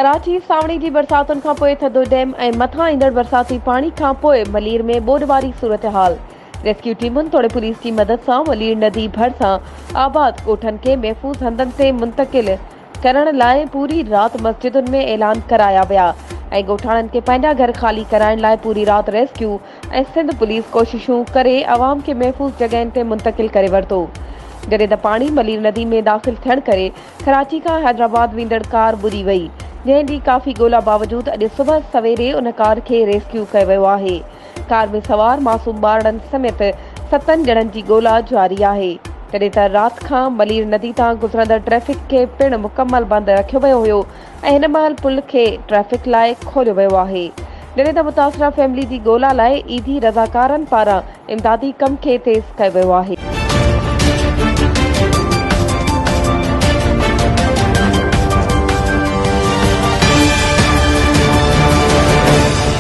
कराची सावणी की बरसातुनि खां पोइ थधो डैम ऐं मथां ईंदड़ बरसाती पानी खां पोइ मलीर में ॿोॾ वारी सूरत हाल। रेस्क्यू टीमुनि तोड़े पुलिस की मदद सां मलीर नदी भरिसां आबाद ॻोठनि खे महफ़ूज़ हंधनि ते मुंतक़िल करण लाइ पूरी राति मस्जिदुनि में ऐलान कराया विया ऐं ॻोठाणनि खे पंहिंजा घर ख़ाली कराइण लाइ पूरी राति रेस्क्यू ऐं सिंध पुलिस कोशिशूं करे अवाम खे महफ़ूज़ जॻहियुनि ते मुंतक़िल करे वरितो। जॾहिं त पाणी मलीर नदी में दाख़िल थियण करे कराची खां हैदराबाद वेंदड़ कार बुॾी वई, जंहिं ॾींहुं काफ़ी ॻोल्हा बावजूद अॼु सुबुह सवेरे उन कार खे रेस्क्यू कयो वियो आहे। कार में सवार मासूम ॿारनि समेत 7 ॼणनि जी ॻोल्हा जारी आहे। तॾहिं त राति खां मलीर नदी तां गुज़रंदड़ ट्रैफ़िक खे पिणु मुकमल बंदि रखियो वियो हुयो ऐं हिन महिल पुल खे ट्रैफ़िक लाइ खोलियो वियो आहे। जॾहिं त मुतासिरा फैमिली जी ॻोल्हा लाइ ईदी रज़ाकारनि पारां इमदादी कम खे तेज़ कयो वियो आहे।